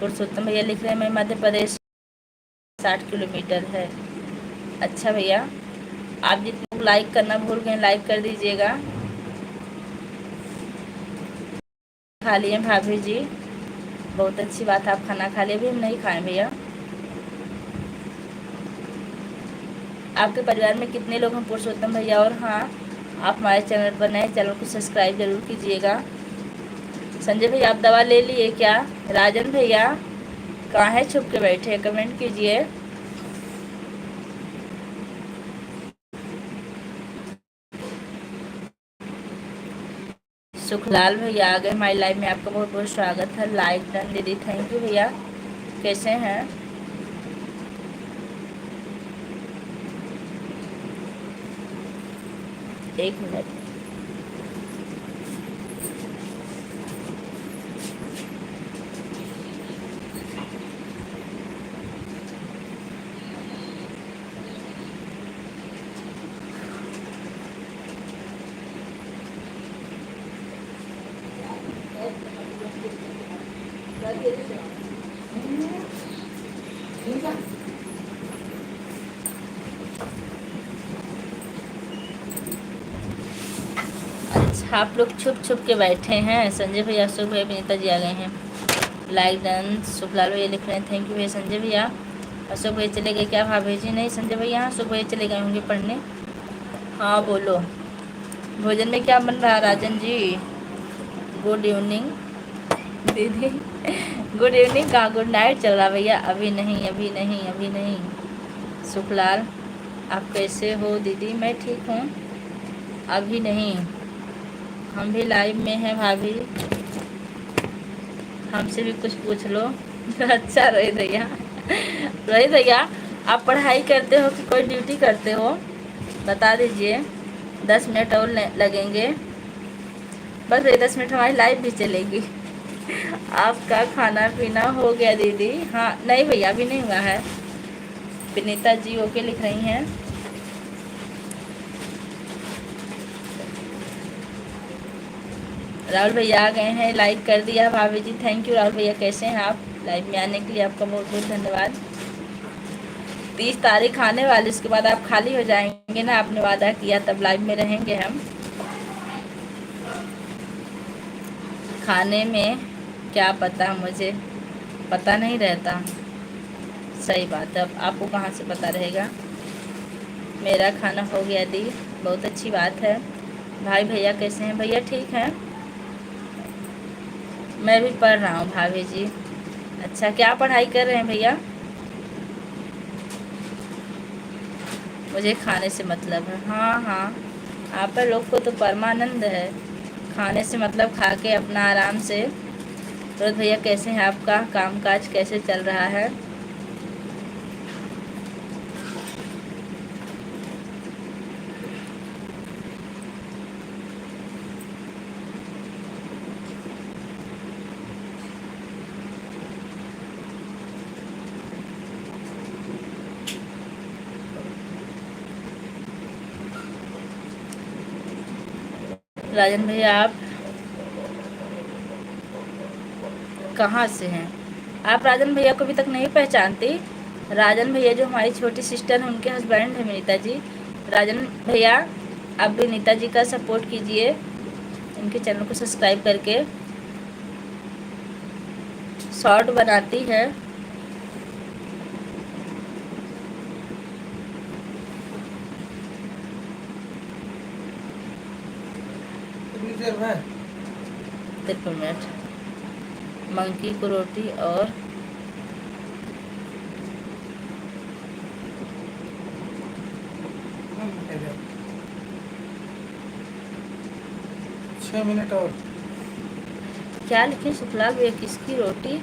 पुरुषोत्तम भैया लिख रहे हैं मैं मध्य प्रदेश 60 किलोमीटर है। अच्छा भैया आप जितने लोग लाइक करना भूल गए लाइक कर दीजिएगा। खा लिए भाभी जी, बहुत अच्छी बात, आप खाना खा लिए। भी हम नहीं खाएं भैया। आपके परिवार में कितने लोग हैं पुरुषोत्तम भैया? और हाँ आप हमारे चैनल पर नए, चैनल को सब्सक्राइब जरूर कीजिएगा। संजय भैया आप दवा ले लिए क्या? राजन भैया कहाँ है, छुप के बैठे? कमेंट कीजिए। सुखलाल भैया आ गए हमारी लाइव में, आपका बहुत बहुत स्वागत है। लाइक डन दीदी, थैंक यू भैया। कैसे हैं? एक मिनट। अच्छा आप लोग छुप छुप के बैठे हैं। संजय भैया, अशोक भैया, विनीता जी आ गए हैं। Like done. सुखलाल भैया लिख रहे हैं थैंक यू भैया। संजय भैया अशोक भैया चले गए क्या? भाभी जी नहीं संजय भैया, अशोक भैया चले गए होंगे पढ़ने। हाँ बोलो, भोजन में क्या बन रहा? राजन जी गुड इवनिंग दीदी। गुड इवनिंग कहाँ, गुड नाइट चल रहा भैया? अभी नहीं अभी नहीं अभी नहीं। सुखलाल आप कैसे हो दीदी? मैं ठीक हूँ, अभी नहीं, हम भी लाइव में हैं भाभी, हमसे भी कुछ पूछ लो। अच्छा रोहित भैया, रोहित भैया आप पढ़ाई करते हो कि कोई ड्यूटी करते हो, बता दीजिए। 10 मिनट और लगेंगे, बस ये 10 मिनट हमारी लाइव भी चलेगी। आपका खाना पीना हो गया दीदी? हाँ नहीं भैया, अभी नहीं हुआ है। विनीता जी ओके लिख रही हैं। राहुल भैया आ गए हैं, लाइक कर दिया। भाभी जी थैंक यू। राहुल भैया कैसे हैं आप? लाइव में आने के लिए आपका बहुत बहुत धन्यवाद। 30 तारीख आने वाली, उसके बाद आप खाली हो जाएंगे ना, आपने वादा किया, तब लाइव में रहेंगे हम। खाने में क्या पता, मुझे पता नहीं रहता। सही बात है, अब आपको कहाँ से पता रहेगा। मेरा खाना हो गया दी, बहुत अच्छी बात है। भाई भैया कैसे हैं? भैया ठीक हैं, मैं भी पढ़ रहा हूँ भाभी जी। अच्छा, क्या पढ़ाई कर रहे हैं भैया? मुझे खाने से मतलब है। हाँ हाँ, आप लोग को तो परमानंद है, खाने से मतलब खा के अपना आराम से। रोहित भैया कैसे हैं? आपका कामकाज कैसे चल रहा है? राजन भैया आप कहाँ से हैं? आप राजन भैया को अभी तक नहीं पहचानती? राजन भैया जो हमारी छोटी सिस्टर हैं, उनके हस्बैंड है विनीता जी। राजन भैया आप विनीता जी का सपोर्ट कीजिए, इनके चैनल को सब्सक्राइब करके। शॉर्ट बनाती है। देखो मिनट, मंकी को रोटी और 6 मिनट और। क्या लिखे? सुखलाल भैया किसकी रोटी?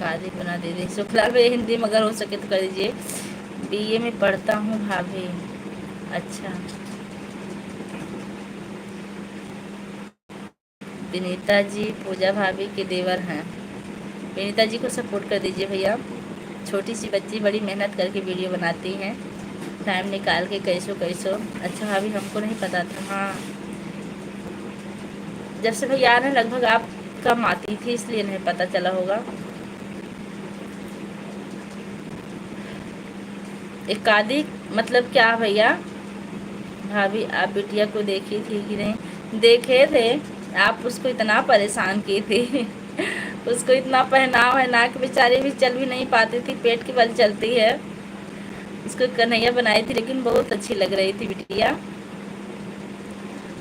खादी बना दीजिए। सुखलाल भैया हिंदी में अगर हो सके तो कर दीजिए। बीए में पढ़ता हूँ भाभी। अच्छा, विनीता जी पूजा भाभी के देवर हैं। विनीता जी को सपोर्ट कर दीजिए भैया। छोटी सी बच्ची बड़ी मेहनत करके वीडियो बनाती हैं, टाइम निकाल के कैसो कैसो। अच्छा भाभी हमको नहीं पता था। हाँ, जब से भैया आ रहे लगभग आप कम आती थी, इसलिए नहीं पता चला होगा। एकादी मतलब क्या भैया? भाभी आप बिटिया को देखी थी कि नहीं? देखे थे, आप उसको इतना परेशान की थी। उसको इतना पहना वहना के बेचारी भी चल भी नहीं पाती थी, पेट के बल चलती है। उसको कन्हैया बनाई थी, लेकिन बहुत अच्छी लग रही थी बिटिया।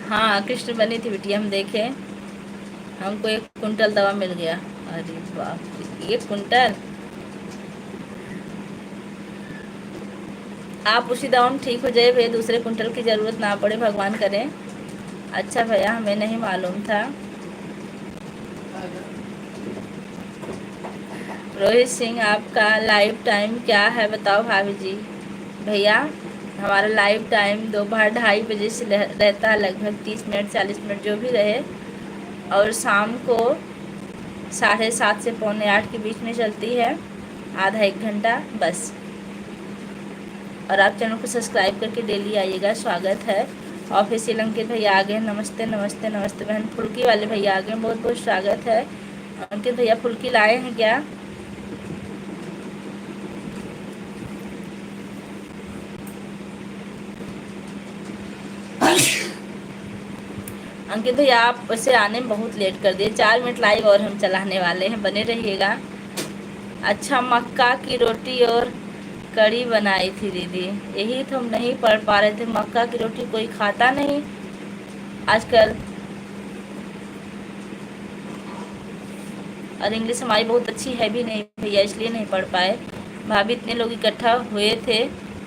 हाँ कृष्ण बनी थी बिटिया, हम देखे। हमको 1 कुंटल दवा मिल गया। अरे बाप, 1 कुंटल! आप उसी दवा में ठीक हो जाए भैया, दूसरे कुंटल की ज़रूरत ना पड़े, भगवान करें। अच्छा भैया, हमें नहीं मालूम था। रोहित सिंह आपका लाइव टाइम क्या है बताओ भाभी जी। भैया हमारा लाइव टाइम दोपहर 2:30 से रहता है, लगभग 30 मिनट 40 मिनट जो भी रहे, और शाम को 7:30 से 7:45 के बीच में चलती है, आधा 1 घंटा बस। और आप चैनल को सब्सक्राइब करके डेली आइएगा, स्वागत है। ऑफिशियल अंकित भैया आ गए, नमस्ते नमस्ते नमस्ते। बहन फुल्की वाले भैया आ गए, बहुत बहुत स्वागत है। अंकित भैया फुल्की लाए हैं क्या? अंकित भैया आप वैसे आने में बहुत लेट कर दिए, 4 मिनट लाइव और हम चलाने वाले हैं, बने रहिएगा। अच्छा, मक्का की रोटी और कड़ी बनाई थी दीदी, यही तो हम नहीं पढ़ पा रहे थे। मक्का की रोटी कोई खाता नहीं आजकल, और इंग्लिश हमारी बहुत अच्छी है भी नहीं भैया, इसलिए नहीं पढ़ पाए। भाभी इतने लोग इकट्ठा हुए थे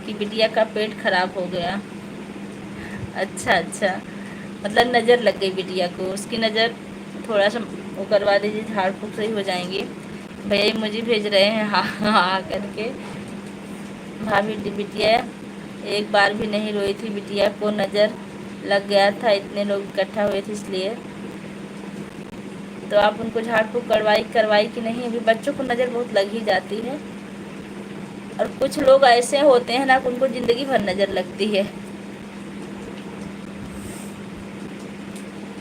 कि बिटिया का पेट खराब हो गया। अच्छा अच्छा, मतलब नज़र लग गई बिटिया को, उसकी नज़र थोड़ा सा वो करवा दीजिए, झाड़ फूँक सही हो जाएंगी। भैया मुझे भेज रहे हैं हाँ हाँ करके। भाभी बिटिया एक बार भी नहीं रोई थी, बिटिया को नज़र लग गया था, इतने लोग इकट्ठा हुए थे इसलिए। तो आप उनको झाड़ फूँक करवाई कि नहीं? अभी बच्चों को नज़र बहुत लग ही जाती है, और कुछ लोग ऐसे होते हैं ना कि उनको ज़िंदगी भर नज़र लगती है।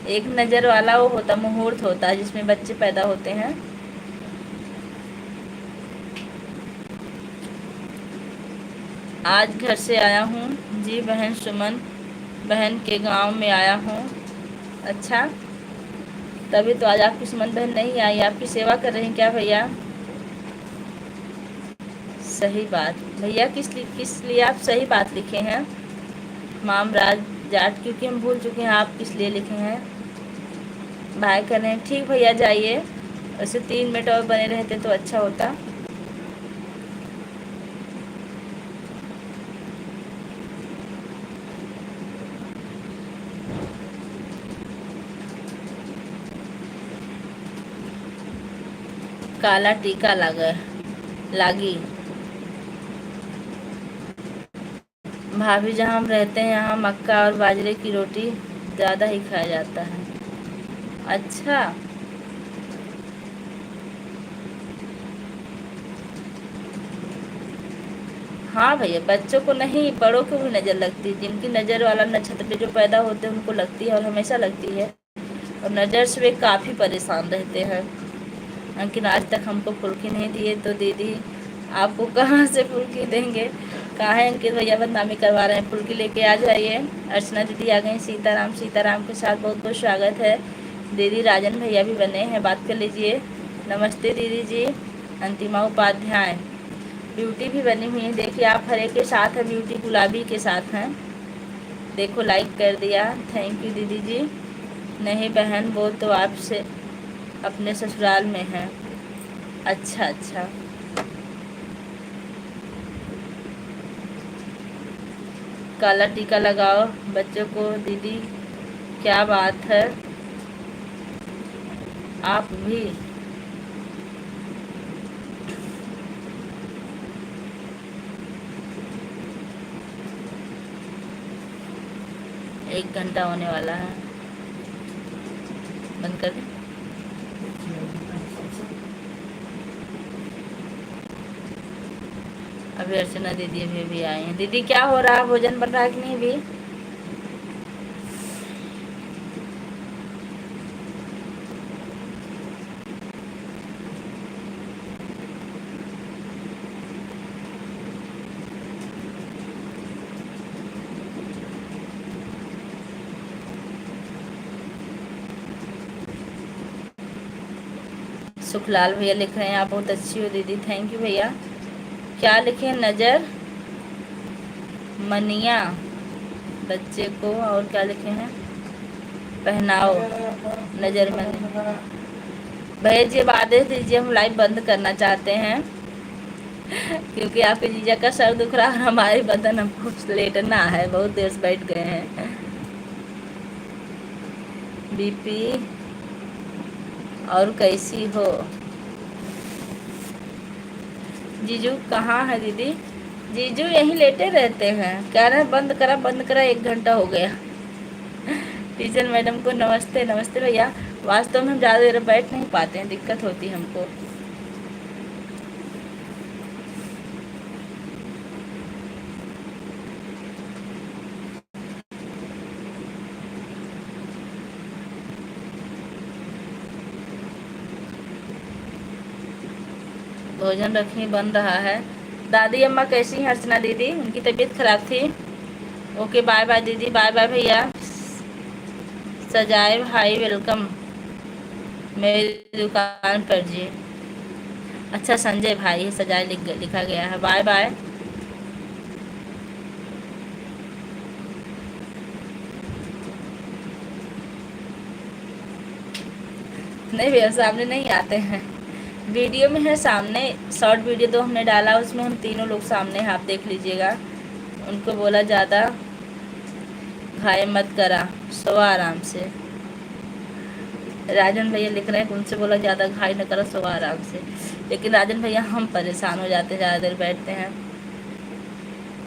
एक नज़र वाला वो होता मुहूर्त होता है जिसमें बच्चे पैदा होते हैं। आज घर से आया हूँ जी बहन, सुमन बहन के गांव में आया हूँ। अच्छा, तभी तो आज आपकी सुमन बहन नहीं आई, आपकी सेवा कर रही हैं क्या भैया? सही बात भैया, किस लिए आप सही बात लिखे हैं? मामराज जाट, क्योंकि हम भूल चुके हैं आप किस लिए लिखे हैं। बाय कर रहे हैं, ठीक भैया जाइए। वैसे 3 मिनट और बने रहते तो अच्छा होता। काला टीका लागी। भाभी जहाँ हम रहते हैं यहाँ मक्का और बाजरे की रोटी ज़्यादा ही खाया जाता है। अच्छा, हाँ भैया, बच्चों को नहीं बड़ों को भी नज़र लगती है। जिनकी नज़र वाला नक्षत्र पे जो पैदा होते हैं उनको लगती है, और हमेशा लगती है, और नज़र से वे काफ़ी परेशान रहते हैं। लेकिन आज तक हमको फुल्की नहीं दिए, तो दीदी आपको कहाँ से फुल्की देंगे? कहाँ है अंकित भैया, बदनामी करवा रहे हैं। फुल्की लेके आ जाइए। अर्चना दीदी आ गई। सीताराम के साथ बहुत बहुत स्वागत है। दीदी राजन भैया भी बने हैं, बात कर लीजिए। नमस्ते दीदी जी। अंतिमा उपाध्याय ब्यूटी भी बनी हुई है। देखिए आप हरे के साथ है, ब्यूटी गुलाबी के साथ हैं। देखो लाइक कर दिया, थैंक यू दीदी जी। नहीं बहन, वो तो आपसे अपने ससुराल में है। अच्छा अच्छा, काला टीका लगाओ बच्चों को दीदी, क्या बात है। आप भी एक घंटा होने वाला है, बंद कर दें। अभी अर्चना दीदी भी आई हैं। दीदी क्या हो रहा है, भोजन बन रहा है कि नहीं? भी सुखलाल भैया लिख रहे हैं आप बहुत अच्छी हो दीदी, थैंक यू भैया। क्या लिखे? नज़र मनिया बच्चे को, और क्या लिखे हैं? पहनाओ नज़र मनिया। भैया जी अब आदेश दीजिए, हम लाइव बंद करना चाहते हैं क्योंकि आपके जीजा का सर दुख रहा है और हमारी बदन हमको लेटना है, बहुत देर से बैठ गए हैं। बीपी और कैसी हो? जीजू कहाँ है दीदी? जीजू यहीं लेटे रहते हैं, कह रहे हैं बंद करा 1 घंटा हो गया। टीचर मैडम को नमस्ते। नमस्ते भैया। वास्तव में हम ज़्यादा देर बैठ नहीं पाते हैं, दिक्कत होती है हमको। भोजन रखी बन रहा है। दादी अम्मा कैसी हैं अर्चना दीदी? उनकी तबीयत खराब थी। ओके बाय बाय दीदी, बाय बाय भैया। सजाए भाई वेलकम मेरी दुकान पर जी। अच्छा संजय भाई है, सजाए लिखा गया है। Bye bye. नहीं भैया सामने नहीं आते हैं, वीडियो में है सामने। शॉर्ट वीडियो तो हमने डाला, उसमें हम तीनों लोग सामने हैं, आप देख लीजिएगा। उनको बोला ज़्यादा घाय मत करा, सो आराम से। राजन भैया लिख रहे हैं उनसे बोला ज़्यादा घाय न करो, सो आराम से। लेकिन राजन भैया हम परेशान हो जाते हैं, ज़्यादा देर बैठते हैं।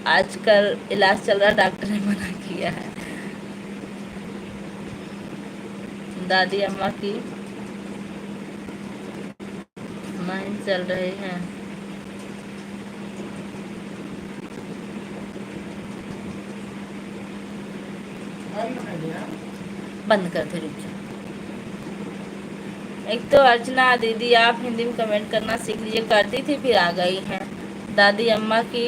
आजकल इलाज चल रहा, डॉक्टर ने मना किया है। दादी अम्मा की माइंड चल रही है। बंद कर दे, रुक जा। एक तो अर्चना दीदी आप हिंदी में कमेंट करना सीख लीजिए, करती थी फिर आ गई हैं। दादी अम्मा की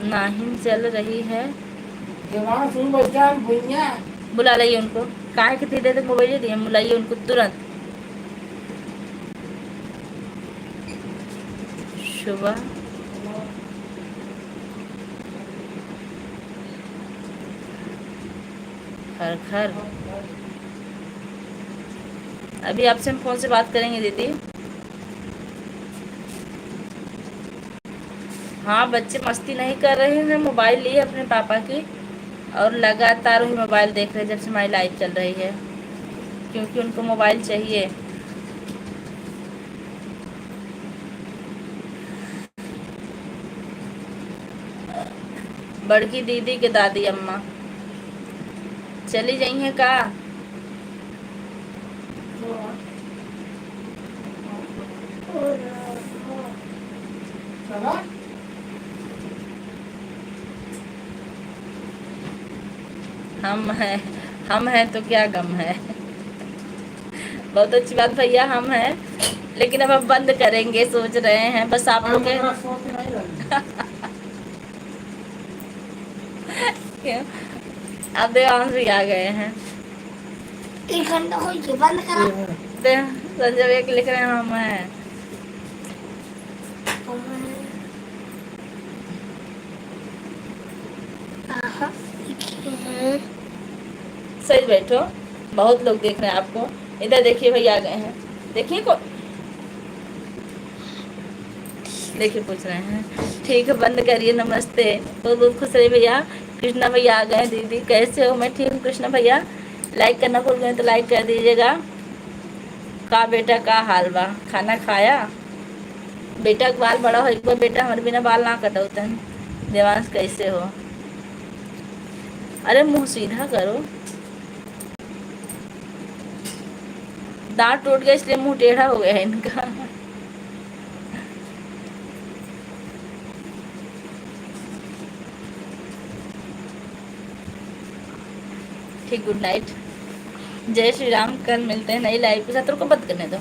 नाहिन चल रही है, बुला लाइए उनको। काहे कितनी देर तक मोबाइल दिए, बुलाइए उनको तुरंत। सुबह खर खर। अभी आपसे हम फोन से बात करेंगे दीदी। हाँ, बच्चे मस्ती नहीं कर रहे हैं, मोबाइल लिए अपने पापा की और लगातार वही मोबाइल देख रहे हैं जब से हमारी लाइफ चल रही है, क्योंकि उनको मोबाइल चाहिए। बड़की दीदी के दादी अम्मा चली गई हैं का? हम हैं तो क्या गम है। बहुत अच्छी बात भैया, हम हैं, लेकिन अब हम बंद करेंगे सोच रहे हैं, बस आप लोग क्यों? अब देवांश भी आ गए हैं। बंद करा। संजय भैया लिख रहे हैं हम हैं। सही बैठो, बहुत लोग देख रहे हैं आपको। इधर देखिए भैया आ गए हैं, देखिए को देखिए पूछ रहे हैं। ठीक है, बंद करिए, नमस्ते। बहुत बहुत खुश रहिए भैया। कृष्णा भैया आ गए। दीदी कैसे हो? मैं ठीक हूँ कृष्णा भैया। लाइक करना भूल गए तो लाइक कर दीजिएगा। का बेटा का हाल बा? खाना खाया? बेटा का बाल बड़ा हो, एक बार बेटा हमारे बिना बाल ना कटौतन। देवांश कैसे हो? अरे मुंह सीधा करो, दांत टूट गया इसलिए मुंह टेढ़ा हो गया है इनका। ठीक, गुड नाइट, जय श्री राम। कल मिलते हैं नई लाइव के साथ। को बंद करने दो।